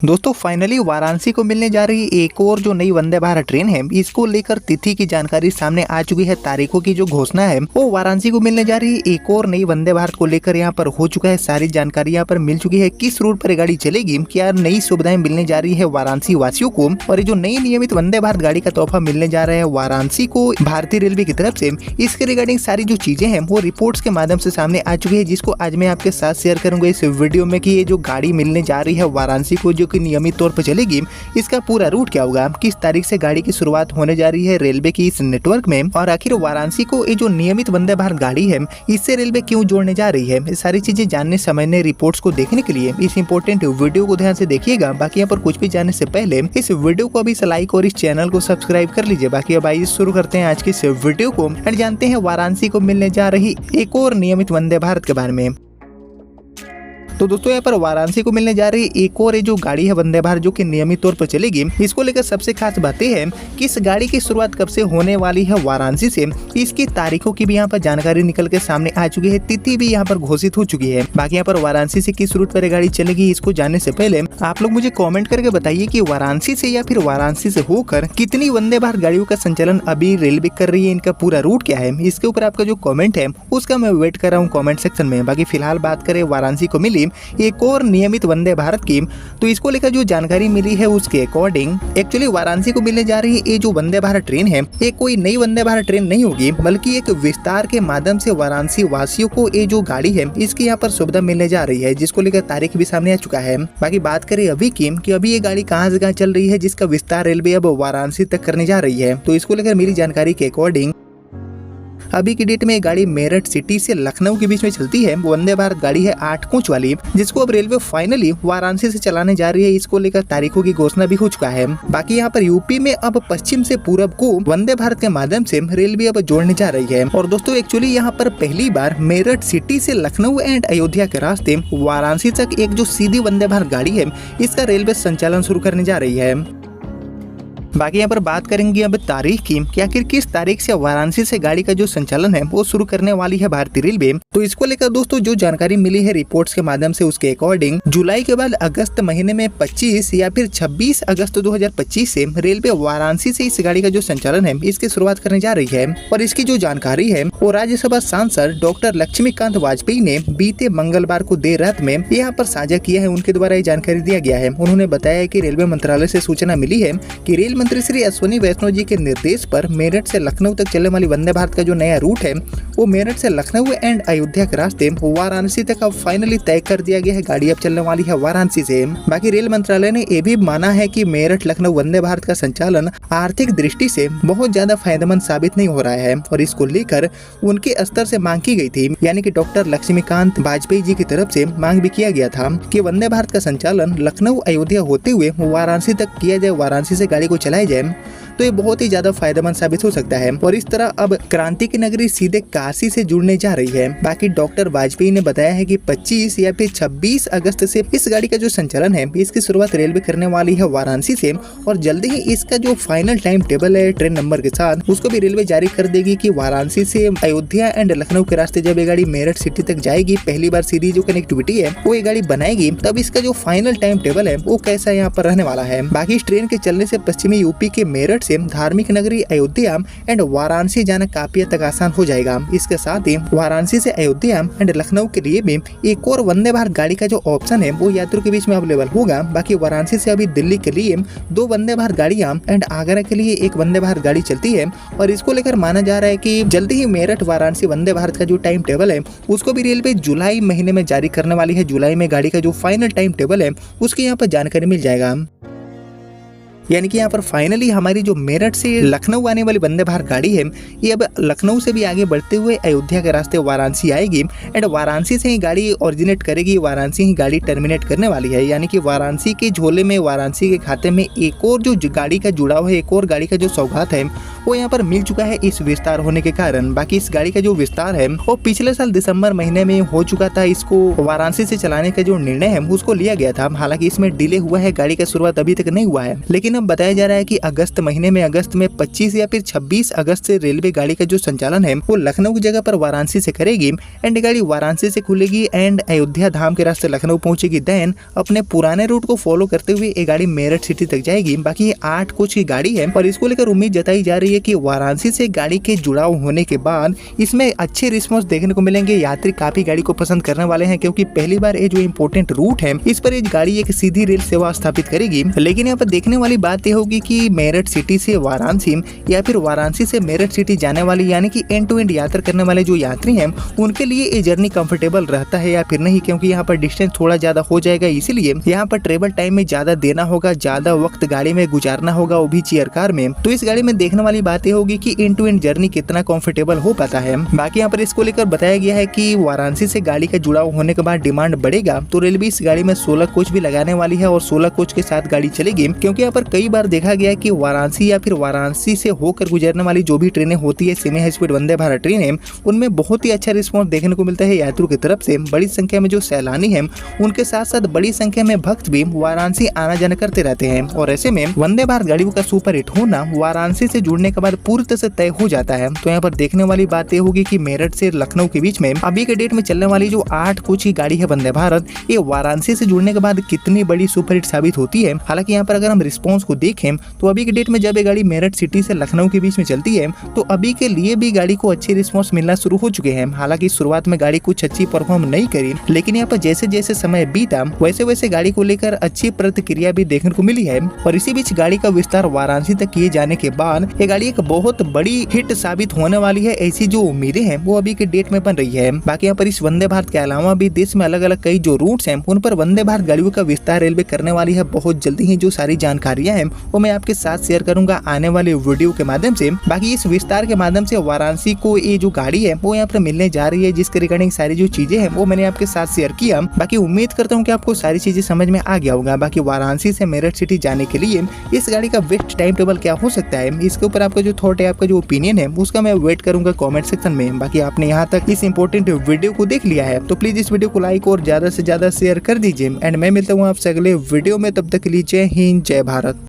दोस्तों फाइनली वाराणसी को मिलने जा रही एक और जो नई वंदे भारत ट्रेन है, इसको लेकर तिथि की जानकारी सामने आ चुकी है। तारीखों की जो घोषणा है वो वाराणसी को मिलने जा रही एक और नई वंदे भारत को लेकर यहाँ पर हो चुका है। सारी जानकारी यहाँ पर मिल चुकी है। किस रूट पर गाड़ी चलेगी, क्या नई सुविधाएं मिलने जा रही है वाराणसी वासियों को, और ये जो नई नियमित वंदे भारत गाड़ी का तोहफा मिलने जा रहा है वाराणसी को भारतीय रेलवे की तरफ से, इसके रिगार्डिंग सारी जो चीजें हैं वो रिपोर्ट्स के माध्यम से सामने आ चुकी है, जिसको आज मैं आपके साथ शेयर करूंगा इस वीडियो में कि ये जो गाड़ी मिलने जा रही है वाराणसी को, जो कि नियमित तौर पर चलेगी, इसका पूरा रूट क्या होगा, किस तारीख से गाड़ी की शुरुआत होने जा रही है रेलवे की इस नेटवर्क में, और आखिर वाराणसी को ये जो नियमित वंदे भारत गाड़ी है इससे रेलवे क्यों जोड़ने जा रही है। सारी चीजें जानने समझने रिपोर्ट्स को देखने के लिए इस इंपॉर्टेंट वीडियो को ध्यान से देखिएगा। बाकी यहाँ पर कुछ भी जानने से पहले इस वीडियो को अभी से लाइक और इस चैनल को सब्सक्राइब कर लीजिए। बाकी अब आइए शुरू करते हैं आज की इस वीडियो को और जानते हैं वाराणसी को मिलने जा रही एक और नियमित वंदे भारत के बारे में। तो दोस्तों यहाँ पर वाराणसी को मिलने जा रही एक और जो गाड़ी है वंदे भारत, जो कि नियमित तौर पर चलेगी, इसको लेकर सबसे खास बातें हैं कि इस गाड़ी की शुरुआत कब से होने वाली है वाराणसी से, इसकी तारीखों की भी यहाँ पर जानकारी निकल के सामने आ चुकी है। तिथि भी यहाँ पर घोषित हो चुकी है। बाकी यहाँ पर वाराणसी से किस रूट पर गाड़ी चलेगी, इसको जानने से पहले आप लोग मुझे कॉमेंट करके बताइए कि वाराणसी से या फिर वाराणसी से होकर कितनी वंदे भारत गाड़ियों का संचालन अभी रेलवे कर रही है, इनका पूरा रूट क्या है, इसके ऊपर आपका जो कॉमेंट है उसका मैं वेट कर रहा हूँ कॉमेंट सेक्शन में। बाकी फिलहाल बात करें वाराणसी को मिली एक और नियमित वंदे भारत की, तो इसको लेकर जो जानकारी मिली है उसके अकॉर्डिंग एक्चुअली वाराणसी को मिलने जा रही ये जो वंदे भारत ट्रेन है, ये कोई नई वंदे भारत ट्रेन नहीं होगी, बल्कि एक विस्तार के माध्यम से वाराणसी वासियों को ये जो गाड़ी है इसकी यहाँ पर सुविधा मिलने जा रही है, जिसको लेकर तारीख भी सामने आ चुका है। बाकी बात करें अभी की कि अभी ये गाड़ी कहाँ से कहाँ चल रही है, जिसका विस्तार रेलवे अब वाराणसी तक करने जा रही है। तो इसको लेकर मिली जानकारी के अकॉर्डिंग अभी की डेट में ये गाड़ी मेरठ सिटी से लखनऊ के बीच में चलती है। वंदे भारत गाड़ी है 8 कोच वाली, जिसको अब रेलवे फाइनली वाराणसी से चलाने जा रही है। इसको लेकर तारीखों की घोषणा भी हो चुका है। बाकी यहाँ पर यूपी में अब पश्चिम से पूरब को वंदे भारत के माध्यम से रेलवे अब जोड़ने जा रही है। और दोस्तों एक्चुअली यहाँ पर पहली बार मेरठ सिटी से लखनऊ एंड अयोध्या के रास्ते वाराणसी तक एक जो सीधी वंदे भारत गाड़ी है इसका रेलवे संचालन शुरू करने जा रही है। बाकी यहाँ पर बात करेंगे अब तारीख की कि आखिर किस तारीख से वाराणसी से गाड़ी का जो संचालन है वो शुरू करने वाली है भारतीय रेलवे। तो इसको लेकर दोस्तों जो जानकारी मिली है रिपोर्ट्स के माध्यम से उसके अकॉर्डिंग जुलाई के बाद अगस्त महीने में 25 या फिर 26 अगस्त 2025 से रेलवे वाराणसी से इस गाड़ी का जो संचालन है इसकी शुरुआत करने जा रही है। और इसकी जो जानकारी है वो राज्यसभा सांसद डॉक्टर लक्ष्मीकांत वाजपेयी ने बीते मंगलवार को देर रात में यहाँ पर साझा किया है। उनके द्वारा ये जानकारी दिया गया है। उन्होंने बताया कि रेलवे मंत्रालय से सूचना मिली है कि रेल मंत्री श्री अश्विनी वैष्णव जी के निर्देश पर मेरठ से लखनऊ तक चलने वाली वंदे भारत का जो नया रूट है वो मेरठ से लखनऊ एंड अयोध्या के रास्ते वाराणसी तक अब फाइनली तय कर दिया गया है। गाड़ी अब चलने वाली है वाराणसी से। बाकी रेल मंत्रालय ने ये भी माना है कि मेरठ लखनऊ वंदे भारत का संचालन आर्थिक दृष्टि से बहुत ज्यादा फायदेमंद साबित नहीं हो रहा है, और इसको लेकर उनके स्तर से मांग की गई थी, यानी कि डॉक्टर लक्ष्मीकांत वाजपेयी जी की तरफ से मांग भी किया गया था कि वंदे भारत का संचालन लखनऊ अयोध्या होते हुए वाराणसी तक किया जाए, वाराणसी से गाड़ी को चलाई जाए, तो ये बहुत ही ज्यादा फायदेमंद साबित हो सकता है। और इस तरह अब क्रांति की नगरी सीधे काशी से जुड़ने जा रही है। बाकी डॉक्टर वाजपेयी ने बताया है कि 25 या फिर 26 अगस्त से इस गाड़ी का जो संचालन है इसकी शुरुआत रेलवे करने वाली है वाराणसी से, और जल्दी ही इसका जो फाइनल टाइम टेबल है ट्रेन नंबर के साथ उसको भी रेलवे जारी कर देगी कि वाराणसी से अयोध्या एंड लखनऊ के रास्ते जब ये गाड़ी मेरठ सिटी तक जाएगी, पहली बार सीधी जो कनेक्टिविटी है वो ये गाड़ी बनाएगी, तब इसका जो फाइनल टाइम टेबल है वो कैसा यहाँ पर रहने वाला है। बाकी इस ट्रेन के चलने से पश्चिमी यूपी के मेरठ से धार्मिक नगरी अयोध्या एंड वाराणसी जाना काफी हद तक आसान हो जाएगा। इसके साथ ही वाराणसी से अयोध्या एंड लखनऊ के लिए भी एक और वंदे भारत गाड़ी का जो ऑप्शन है वो यात्रियों के बीच में अवेलेबल होगा। बाकी वाराणसी से अभी दिल्ली के लिए 2 वंदे भारत गाड़ियां एंड आगरा के लिए 1 वंदे भारत गाड़ी चलती है, और इसको लेकर माना जा रहा है कि जल्दी ही मेरठ वाराणसी वंदे भारत का जो टाइम टेबल है उसको भी रेलवे जुलाई महीने में जारी करने वाली है। जुलाई में गाड़ी का जो फाइनल टाइम टेबल है उसकी यहाँ पर जानकारी मिल जाएगा। यानी कि यहाँ पर फाइनली हमारी जो मेरठ से लखनऊ आने वाली वंदे भारत गाड़ी है ये अब लखनऊ से भी आगे बढ़ते हुए अयोध्या के रास्ते वाराणसी आएगी, एंड वाराणसी से ही गाड़ी ओरिजिनेट करेगी, वाराणसी ही गाड़ी टर्मिनेट करने वाली है। यानी कि वाराणसी के झोले में, वाराणसी के खाते में एक और जो गाड़ी का जुड़ाव है, एक और गाड़ी का जो सौगात है वो यहाँ पर मिल चुका है इस विस्तार होने के कारण। बाकी इस गाड़ी का जो विस्तार है वो पिछले साल दिसंबर महीने में हो चुका था। इसको वाराणसी से चलाने का जो निर्णय है उसको लिया गया था। हालांकि इसमें डिले हुआ है, गाड़ी का शुरुआत अभी तक नहीं हुआ है, लेकिन अब बताया जा रहा है कि अगस्त में 25 या फिर 26 अगस्त से रेलवे गाड़ी का जो संचालन है वो लखनऊ की जगह पर वाराणसी से करेगी एंड ये गाड़ी वाराणसी से खुलेगी एंड अयोध्या धाम के रास्ते लखनऊ पहुंचेगी। देन अपने पुराने रूट को फॉलो करते हुए ये गाड़ी मेरठ सिटी तक जाएगी। बाकी ये 8 कोच की गाड़ी है और इसको लेकर उम्मीद जताई जा रही है कि वाराणसी से गाड़ी के जुड़ाव होने के बाद इसमें अच्छे रिस्पॉन्स देखने को मिलेंगे। यात्री काफी गाड़ी को पसंद करने वाले हैं क्योंकि पहली बार ये जो इम्पोर्टेंट रूट है इस पर ये गाड़ी एक सीधी रेल सेवा स्थापित करेगी। लेकिन यहाँ पर देखने वाली बात यह होगी कि मेरठ सिटी से वाराणसी या फिर वाराणसी से मेरठ सिटी जाने वाली यानी कि एंड टू एंड यात्रा करने वाले जो यात्री हैं उनके लिए ये जर्नी कंफर्टेबल रहता है या फिर नहीं, क्योंकि यहाँ पर डिस्टेंस थोड़ा ज्यादा हो जाएगा। इसीलिए यहाँ पर ट्रेवल टाइम में ज्यादा देना होगा, ज्यादा वक्त गाड़ी में गुजारना होगा, वो भी चेयर कार में। तो इस गाड़ी में देखने वाली बात यह होगी कि एंड टू एंड जर्नी कितना कंफर्टेबल हो पाता है। बाकी यहाँ पर इसको लेकर बताया गया है कि वाराणसी से गाड़ी का जुड़ाव होने के बाद डिमांड बढ़ेगा तो रेलवे इस गाड़ी में 16 कोच भी लगाने वाली है और 16 कोच के साथ गाड़ी चलेगी। क्योंकि यहाँ पर कई बार देखा गया है कि वाराणसी या फिर वाराणसी से होकर गुजरने वाली जो भी ट्रेनें होती है, semi high speed Vande Bharat train है, उनमें बहुत ही अच्छा रिस्पॉन्स देखने को मिलता है यात्रियों की तरफ से। बड़ी संख्या में जो सैलानी है उनके साथ साथ बड़ी संख्या में भक्त भी वाराणसी आना जाना करते रहते हैं और ऐसे में वंदे भारत गाड़ियों का सुपर हिट होना वाराणसी से जुड़ने के बाद पूरी तरह से तय हो जाता है। तो यहाँ पर देखने वाली बात यह होगी कि मेरठ से लखनऊ के बीच में अभी के डेट में चलने वाली जो 8 कोच की गाड़ी है वंदे भारत, ये वाराणसी से जुड़ने के बाद कितनी बड़ी सुपर हिट साबित होती है। हालांकि यहाँ पर अगर हम रिस्पॉन्स को देखें तो अभी के डेट में जब ये गाड़ी मेरठ सिटी से लखनऊ के बीच में चलती है तो अभी के लिए भी गाड़ी को अच्छे रिस्पॉन्स मिलना शुरू हो चुके हैं। हालांकि शुरुआत में गाड़ी कुछ अच्छी परफॉर्म नहीं करी, लेकिन यहाँ पर जैसे जैसे समय बीता वैसे वैसे गाड़ी को लेकर अच्छी प्रतिक्रिया भी देखने को मिली है और इसी बीच गाड़ी का विस्तार वाराणसी तक किए जाने के बाद ये गाड़ी एक बहुत बड़ी हिट साबित होने वाली है। ऐसी जो उम्मीदें हैं वो अभी के डेट में बन रही है। बाकी यहाँ पर इस वंदे भारत के अलावा भी देश में अलग अलग कई जो रूट्स हैं उन पर वंदे भारत गाड़ियों का विस्तार रेलवे करने वाली है बहुत जल्दी ही। जो सारी जानकारियां हैं वो मैं आपके साथ शेयर करूंगा आने वाले वीडियो के माध्यम से। बाकी इस विस्तार के माध्यम से वाराणसी को ये जो गाड़ी है वो यहाँ पर मिलने जा रही है, जिसके रिगार्डिंग सारी जो चीजें हैं वो मैंने आपके साथ शेयर किया। बाकी उम्मीद करता हूँ कि आपको सारी चीजें समझ में आ गया होगा। बाकी वाराणसी से मेरठ सिटी जाने के लिए इस गाड़ी का बेस्ट टाइम टेबल क्या हो सकता है, इसके ऊपर आपका जो थॉट है, आपका जो ओपिनियन है उसका मैं वेट करूंगा कमेंट सेक्शन में। बाकी आपने यहाँ तक इस इंपॉर्टेंट वीडियो को देख लिया है तो प्लीज इस वीडियो को लाइक और ज्यादा से ज्यादा शेयर कर दीजिए एंड मैं मिलता हूँ आपसे अगले वीडियो में। तब तक के लिए जय हिंद, जय भारत।